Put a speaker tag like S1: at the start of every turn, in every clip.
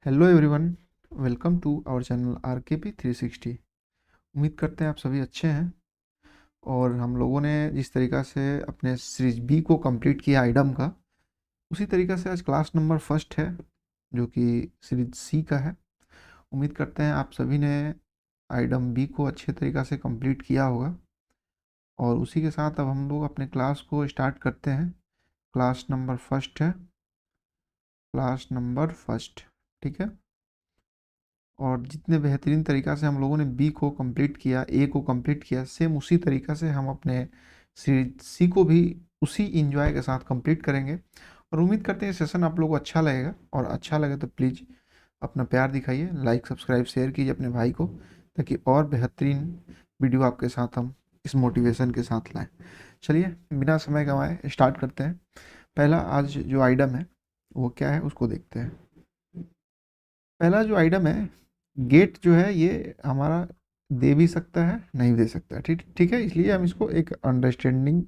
S1: Hello everyone, welcome to our channel RKP 360। उम्मीद करते हैं आप सभी अच्छे हैं। और हम लोगों ने जिस तरीक़ा से अपने सीरीज बी को कंप्लीट किया आइडम का, उसी तरीक़े से आज क्लास नंबर फर्स्ट है जो कि सीरीज सी का है। उम्मीद करते हैं आप सभी ने आइडम बी को अच्छे तरीक़ा से कंप्लीट किया होगा। और उसी के साथ अब हम लोग अपने क्लास को स्टार्ट करते हैं। क्लास नंबर फर्स्ट है, क्लास नंबर फर्स्ट, ठीक है। और जितने बेहतरीन तरीक़ा से हम लोगों ने बी को कंप्लीट किया, ए को कंप्लीट किया, सेम उसी तरीक़ा से हम अपने सी को भी उसी इंजॉय के साथ कंप्लीट करेंगे। और उम्मीद करते हैं सेशन आप लोगों को अच्छा लगेगा, और अच्छा लगे तो प्लीज़ अपना प्यार दिखाइए, लाइक सब्सक्राइब शेयर कीजिए अपने भाई को, ताकि और बेहतरीन वीडियो आपके साथ हम इस मोटिवेशन के साथ लाएँ। चलिए बिना समय गंवाए स्टार्ट करते हैं। पहला आज जो आइटम है वो क्या है उसको देखते हैं। पहला जो आइटम है, गेट जो है ये हमारा दे भी सकता है, नहीं दे सकता है, ठीक ठीक है। इसलिए हम इसको एक अंडरस्टैंडिंग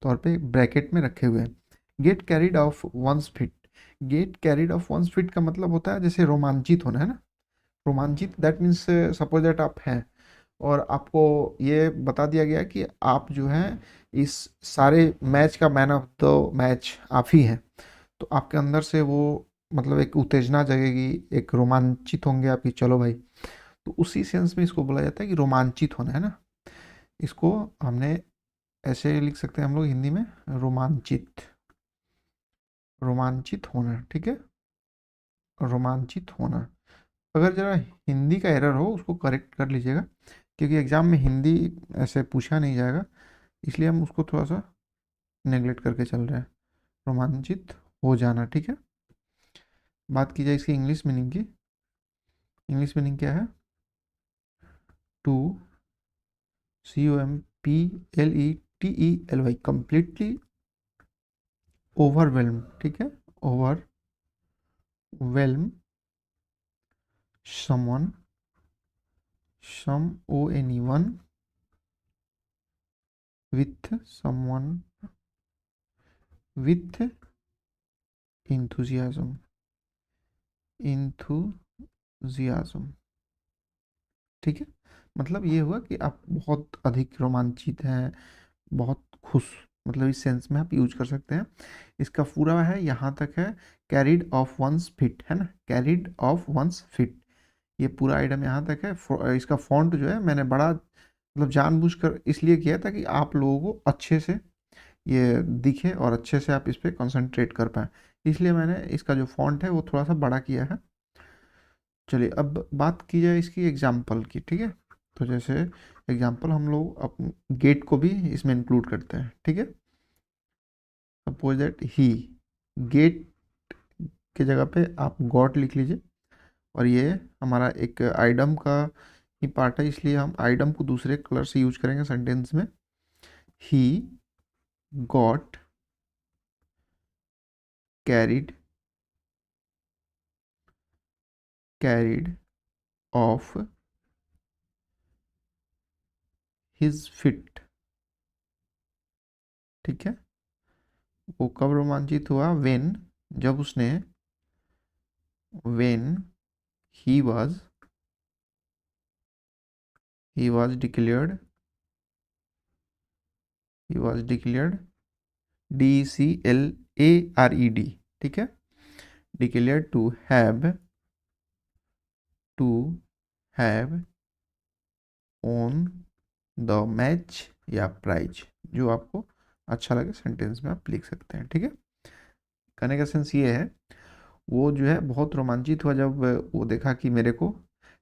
S1: तौर पे ब्रैकेट में रखे हुए हैं। Get carried off once fit. Get carried off once fit का मतलब होता है जैसे रोमांचित होना, है ना। रोमांचित दैट मीन्स सपोज दैट आप हैं और आपको ये बता दिया गया कि आप जो हैं इस सारे मैच का मैन ऑफ द मैच आप ही हैं। तो आपके अंदर से वो मतलब एक उत्तेजना जगेगी, एक रोमांचित होंगे आप कि चलो भाई। तो उसी सेंस में इसको बोला जाता है कि रोमांचित होना, है ना। इसको हमने ऐसे लिख सकते हैं हम लोग हिंदी में, रोमांचित, रोमांचित होना, ठीक है। रोमांचित होना। अगर ज़रा हिंदी का एरर हो उसको करेक्ट कर लीजिएगा, क्योंकि एग्ज़ाम में हिंदी ऐसे पूछा नहीं जाएगा, इसलिए हम उसको थोड़ा सा नेगलेक्ट करके चल रहे हैं। रोमांचित हो जाना, ठीक है। बात की जाए इसकी इंग्लिश मीनिंग की। इंग्लिश मीनिंग क्या है? टू COMPLETELY, कंप्लीटली ओवरवेल्म, ठीक है। Overwhelm someone, ONE with someone with enthusiasm, enthusiasm, ठीक है। मतलब ये हुआ कि आप बहुत अधिक रोमांचित हैं, बहुत खुश, मतलब इस सेंस में आप यूज कर सकते हैं। इसका पूरा है यहाँ तक है, कैरिड ऑफ वंस फिट, है ना, कैरिड ऑफ वंस फिट। ये पूरा आइटम यहाँ तक है। इसका फॉन्ट जो है मैंने बड़ा मतलब जानबूझकर इसलिए किया ताकि आप लोगों को अच्छे से ये दिखे और अच्छे से आप इस पर कंसंट्रेट कर पाएँ। इसलिए मैंने इसका जो फॉन्ट है वो थोड़ा सा बड़ा किया है। चलिए अब बात की जाए इसकी एग्जाम्पल की, ठीक है। तो जैसे एग्जाम्पल हम लोग अप गेट को भी इसमें इंक्लूड करते हैं, ठीक है। सपोज दैट ही, गेट की जगह पे आप गॉट लिख लीजिए। और ये हमारा एक आइटम का ही पार्ट है, इसलिए हम आइटम को दूसरे कलर से यूज करेंगे सेंटेंस में। He got carried of his fit, ठीक है। वो कब रोमांचित हुआ? वेन, जब उसने, when he was, he was declared, he was declared, DECLARED, ठीक है। declared to have on the match या प्राइज, जो आपको अच्छा लगे सेंटेंस में आप लिख सकते हैं, ठीक है। कहने का सेंस ये है, वो जो है बहुत रोमांचित हुआ जब वो देखा कि मेरे को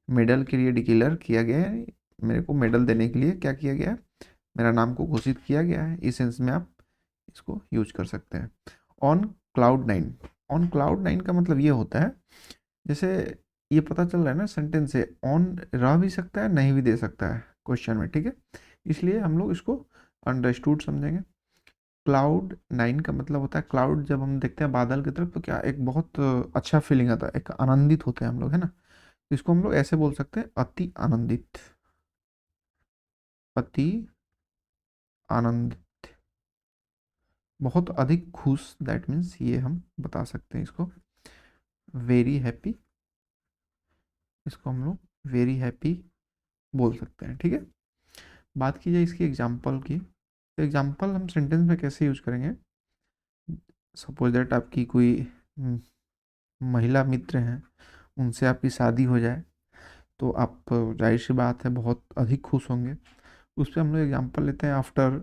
S1: मेडल के लिए डिक्लेयर किया गया है, मेरे को मेडल देने के लिए क्या किया गया है, मेरा नाम को घोषित किया गया है। इस सेंस में आप इसको यूज कर सकते हैं। On cloud nine. On cloud nine का मतलब ये होता है, जैसे ये पता चल रहा है ना सेंटेंस से, ऑन रह भी सकता है, नहीं भी दे सकता है क्वेश्चन में, ठीक है। इसलिए हम लोग इसको अंडरस्टूड समझेंगे। क्लाउड नाइन का मतलब होता है, क्लाउड जब हम देखते हैं बादल की तरफ तो क्या एक बहुत अच्छा फीलिंग आता है, एक आनंदित होते हैं हम लोग, है ना। इसको हम लोग ऐसे बोल सकते हैं, अति आनंदित, अति आनंदित, बहुत अधिक खुश, दैट मीन्स ये हम बता सकते हैं इसको। वेरी हैप्पी, इसको हम लोग वेरी हैप्पी बोल सकते हैं, ठीक है। बात की जाए इसकी एग्जाम्पल की, तो एग्जाम्पल हम सेंटेंस में कैसे यूज करेंगे। सपोज दैट आपकी कोई महिला मित्र हैं, उनसे आपकी शादी हो जाए, तो आप जाहिर सी बात है बहुत अधिक खुश होंगे। उस पर हम लोग एग्जांपल लेते हैं आफ्टर।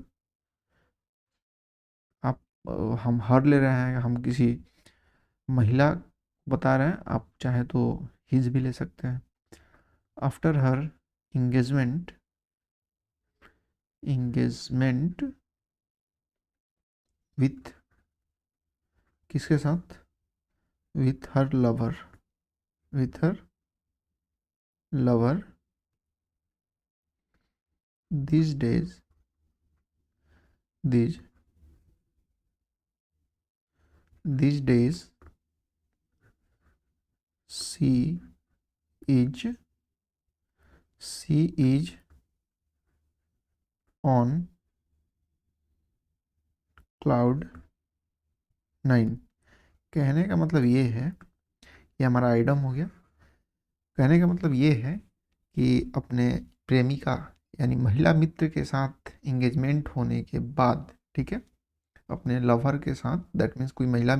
S1: आप हम हर ले रहे हैं, हम किसी महिला बता रहे हैं, आप चाहे तो हिज भी ले सकते हैं। After her engagement, engagement with, किसके साथ, with her lover, with her lover, these days, these these days she is, she is on cloud 9। कहने का मतलब ये है, ये हमारा आइटम हो गया। कहने का मतलब ये है कि अपने प्रेमिका यानी महिला मित्र के साथ इंगेजमेंट होने के बाद, ठीक है, अपने लवर के साथ, दैट मीन्स कोई महिला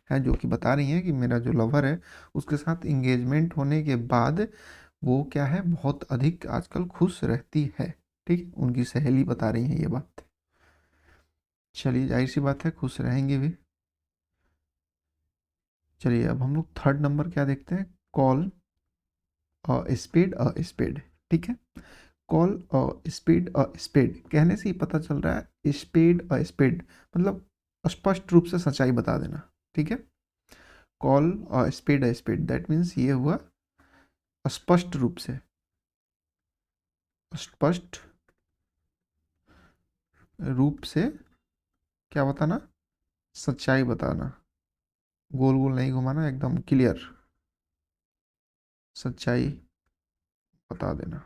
S1: है जो कि बता रही है कि मेरा जो लवर है उसके साथ इंगेजमेंट होने के बाद वो क्या है, बहुत अधिक आजकल खुश रहती है। ठीक, उनकी सहेली बता रही है ये बात। चलिए, जाहिर सी बात है खुश रहेंगे भी। चलिए अब हम लोग थर्ड नंबर क्या देखते हैं, call a spade a spade. ठीक है, call a spade a spade कहने से ही पता चल रहा है स्पेड अ स्पेड मतलब स्पष्ट रूप से सच्चाई बता देना। ठीक है, call spade a spade that means ये हुआ स्पष्ट रूप से, स्पष्ट रूप से क्या बताना, सच्चाई बताना, गोल गोल नहीं घुमाना, एकदम क्लियर सच्चाई बता देना।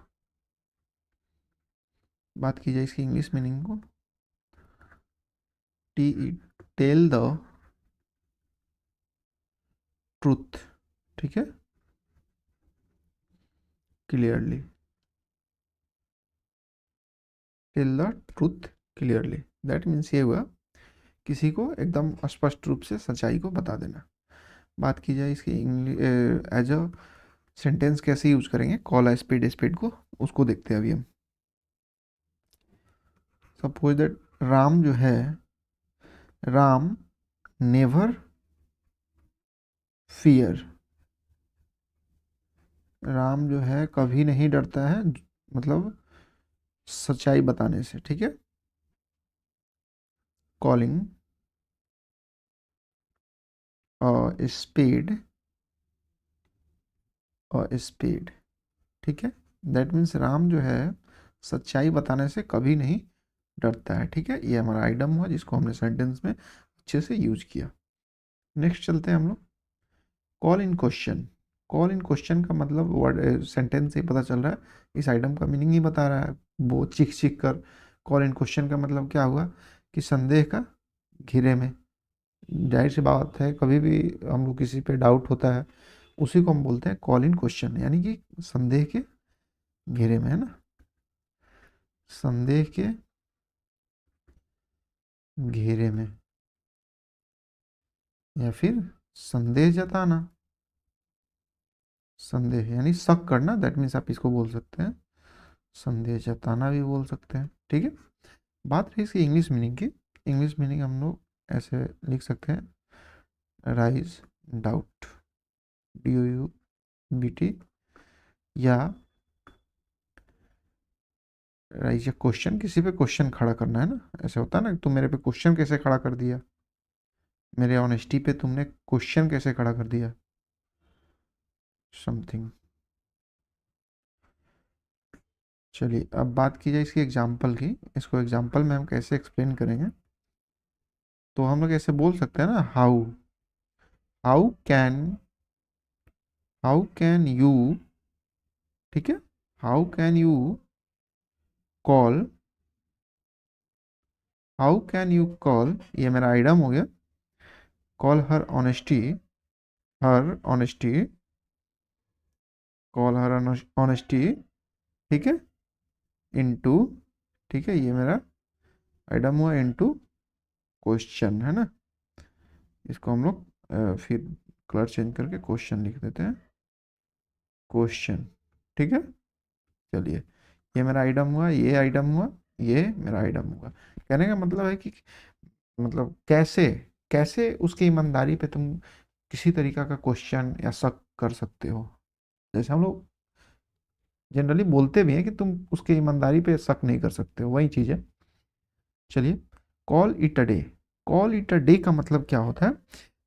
S1: बात की जाए इसकी इंग्लिश मीनिंग को, टी टेल द ट्रूथ। ठीक है, clearly, tell the truth clearly that means ये हुआ किसी को एकदम स्पष्ट रूप से सच्चाई को बता देना। बात की जाए इसकी एज अ सेंटेंस कैसे यूज करेंगे कॉल अ स्पेड स्पेड को, उसको देखते हैं अभी हम। सपोज दैट राम जो है, राम नेवर फियर, राम जो है कभी नहीं डरता है, मतलब सच्चाई बताने से। ठीक है, कॉलिंग स्पेड स्पेड। ठीक है, दैट मीन्स राम जो है सच्चाई बताने से कभी नहीं डरता है। ठीक है, ये हमारा आइटम हुआ जिसको हमने सेंटेंस में अच्छे से यूज किया। नेक्स्ट चलते हैं हम लोग, call in question. Call in question का मतलब वर्ड सेंटेंस से ही पता चल रहा है, इस आइटम का मीनिंग ही बता रहा है वो चीख चीख कर। कॉल इन क्वेश्चन का मतलब क्या हुआ कि संदेह का घेरे में। जाहिर सी बात है कभी भी हम लोग किसी पे डाउट होता है उसी को हम बोलते हैं कॉल इन क्वेश्चन, यानी कि संदेह के घेरे में, है ना, संदेह के घेरे में, या फिर संदेह जताना। संदेह यानी शक करना, दैट मीन्स आप इसको बोल सकते हैं संदेह जताना भी बोल सकते हैं। ठीक है, बात रही इसकी इंग्लिश मीनिंग की। इंग्लिश मीनिंग हम लोग ऐसे लिख सकते हैं, राइज डाउट, DOUBT, या राइज क्वेश्चन, किसी पे क्वेश्चन खड़ा करना, है ना। ऐसे होता है ना, तुम मेरे पे क्वेश्चन कैसे खड़ा कर दिया, मेरे ऑनेस्टी पे तुमने क्वेश्चन कैसे खड़ा कर दिया, समथिंग। चलिए अब बात की जाए इसकी एग्जाम्पल की, इसको एग्जाम्पल में हम कैसे एक्सप्लेन करेंगे। तो हम लोग ऐसे बोल सकते हैं ना, how, how can, how can you, ठीक है, how can you call, how can you call, ये मेरा आइटम हो गया, कॉल हर ऑनेस्टी, हर ऑनेस्टी कॉल हर ऑनेस्टी, ठीक है, इनटू, ठीक है, ये मेरा आइटम हुआ, इनटू क्वेश्चन, है ना। इसको हम लोग फिर कलर चेंज करके क्वेश्चन लिख देते हैं, क्वेश्चन, ठीक है। चलिए, ये मेरा आइटम हुआ, ये आइटम हुआ, ये मेरा आइटम हुआ। कहने का मतलब है कि मतलब कैसे कैसे उसकी ईमानदारी पे तुम किसी तरीका का क्वेश्चन या शक कर सकते हो। जैसे हम लोग जनरली बोलते भी हैं कि तुम उसकी ईमानदारी पे शक नहीं कर सकते हो, वही चीज़ है। चलिए, call it a day. Call it a day का मतलब क्या होता है?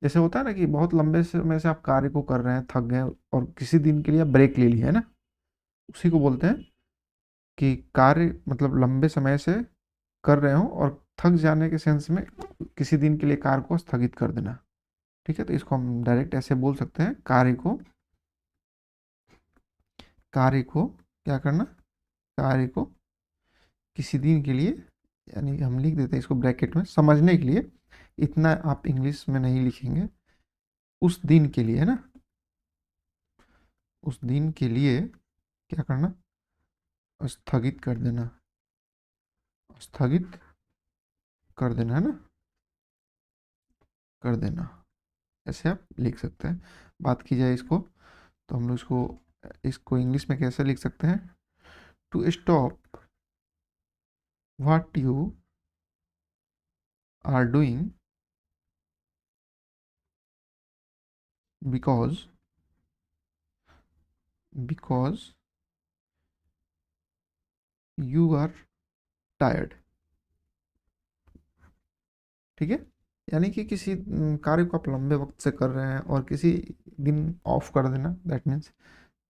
S1: जैसे होता है ना कि बहुत लंबे समय से आप कार्य को कर रहे हैं, थक गए और किसी दिन के लिए ब्रेक ले लिया है ना, उसी को बोलते हैं कि कार्य मतलब लंबे समय से कर रहे हो और थक जाने के सेंस में किसी दिन के लिए कार्य को स्थगित कर देना, ठीक है। तो इसको हम डायरेक्ट ऐसे बोल सकते हैं, कार्य को क्या करना, कार्य को किसी दिन के लिए, यानी हम लिख देते हैं इसको ब्रैकेट में समझने के लिए, इतना आप इंग्लिश में नहीं लिखेंगे, उस दिन के लिए, है ना, उस दिन के लिए क्या करना, स्थगित कर देना, स्थगित कर देना, है ना, कर देना, ऐसे आप लिख सकते हैं। बात की जाए इसको, तो हम लोग इसको इसको इंग्लिश में कैसे लिख सकते हैं? To stop what you are doing because because you are tired, ठीक है। यानी कि किसी कार्य को आप लंबे वक्त से कर रहे हैं और किसी दिन ऑफ कर देना, दैट मीन्स,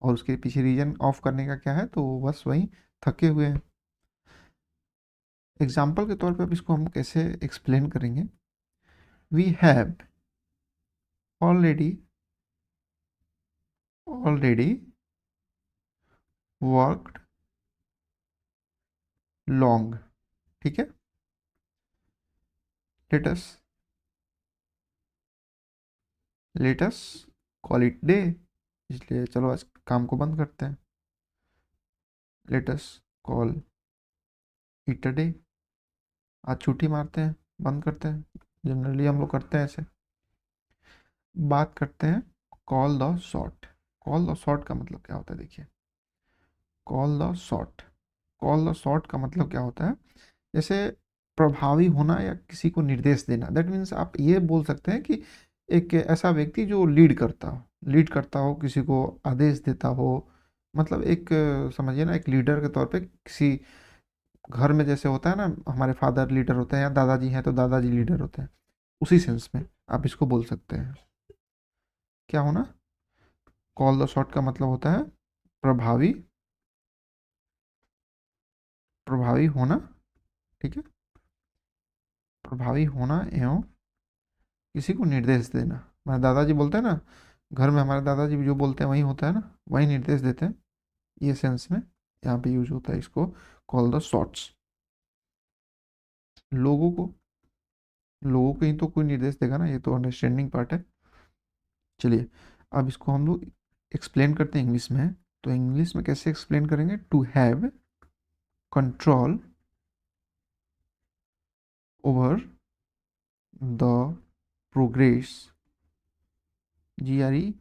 S1: और उसके पीछे रीजन ऑफ करने का क्या है, तो बस वही थके हुए हैं। एग्जाम्पल के तौर पे अब इसको हम कैसे एक्सप्लेन करेंगे? We have already already worked long, ठीक है। Let's let's call it day, इसलिए चलो आज काम को बंद करते हैं। Let's call it a day, आज छुट्टी मारते हैं, बंद करते हैं, जनरली हम लोग करते हैं ऐसे। बात करते हैं call the shot. Call the shot का मतलब क्या होता है? देखिए, call the shot, call the shot का मतलब क्या होता है? जैसे प्रभावी होना या किसी को निर्देश देना, दैट मीन्स आप ये बोल सकते हैं कि एक ऐसा व्यक्ति जो लीड करता हो, किसी को आदेश देता हो, मतलब एक समझिए ना, एक लीडर के तौर पे किसी घर में जैसे होता है ना, हमारे फादर लीडर होते हैं या दादाजी हैं तो दादाजी लीडर होते हैं, उसी सेंस में आप इसको बोल सकते हैं। क्या होना? कॉल द शॉट का मतलब होता है प्रभावी प्रभावी होना, ठीक है, प्रभावी होना एवं किसी को निर्देश देना। हमारे दादाजी बोलते हैं ना, घर में हमारे दादाजी भी जो बोलते हैं वही होता है ना, वही निर्देश देते हैं, ये सेंस में यहाँ पे यूज होता है इसको, कॉल द शॉट्स। लोगों को लोगों को ही तो कोई निर्देश देगा ना, ये तो अंडरस्टैंडिंग पार्ट है। चलिए, अब इसको हम लोग एक्सप्लेन करते हैं इंग्लिश में। तो इंग्लिश में कैसे एक्सप्लेन करेंगे? To have control over the progress, GRE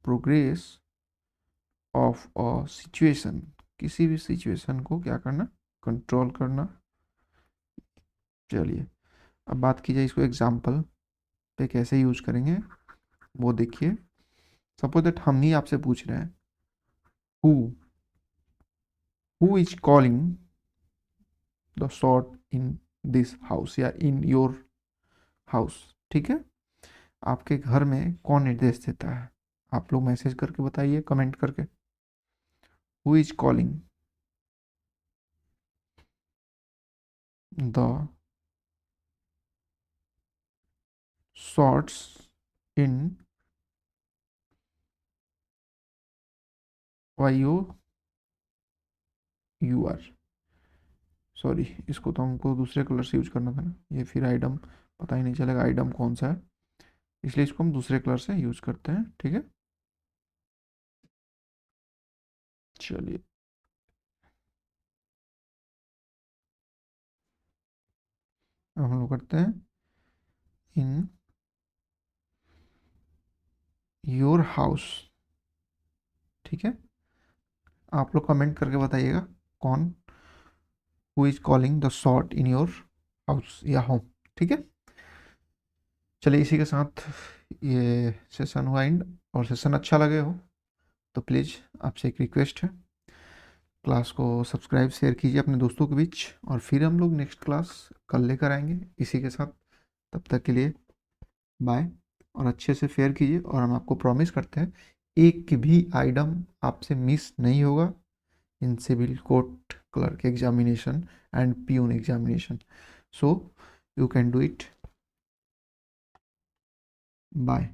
S1: progress of a situation, किसी भी सिचुएशन को क्या करना? कंट्रोल करना। चलिए, अब बात की जाए इसको एग्जाम्पल पे कैसे यूज करेंगे, वो देखिए। सपोज दैट हम ही आपसे पूछ रहे हैं, who who is calling the shot in this house या इन योर हाउस, ठीक है। आपके घर में कौन निर्देश देता है? आप लोग मैसेज करके बताइए, कमेंट करके। Who is calling the shots in YOUR, sorry, इसको तो हमको दूसरे कलर से यूज करना था ना, ये फिर आइटम पता ही नहीं चलेगा आइटम कौन सा है, इसलिए इसको हम दूसरे कलर से यूज करते हैं, ठीक है। चलिए अब हम लोग करते हैं इन योर हाउस। ठीक है, आप लोग कमेंट करके बताइएगा कौन who is calling the shot in your house या होम। ठीक है, चलिए इसी के साथ ये सेशन हुआ एंड। और सेशन अच्छा लगे हो तो प्लीज़ आपसे एक रिक्वेस्ट है, क्लास को सब्सक्राइब शेयर कीजिए अपने दोस्तों के बीच, और फिर हम लोग नेक्स्ट क्लास कल लेकर आएंगे इसी के साथ। तब तक के लिए बाय, और अच्छे से फेयर कीजिए, और हम आपको प्रॉमिस करते हैं एक भी आइटम आपसे मिस नहीं होगा in civil court clerk examination and peon examination. So you can do it. Bye.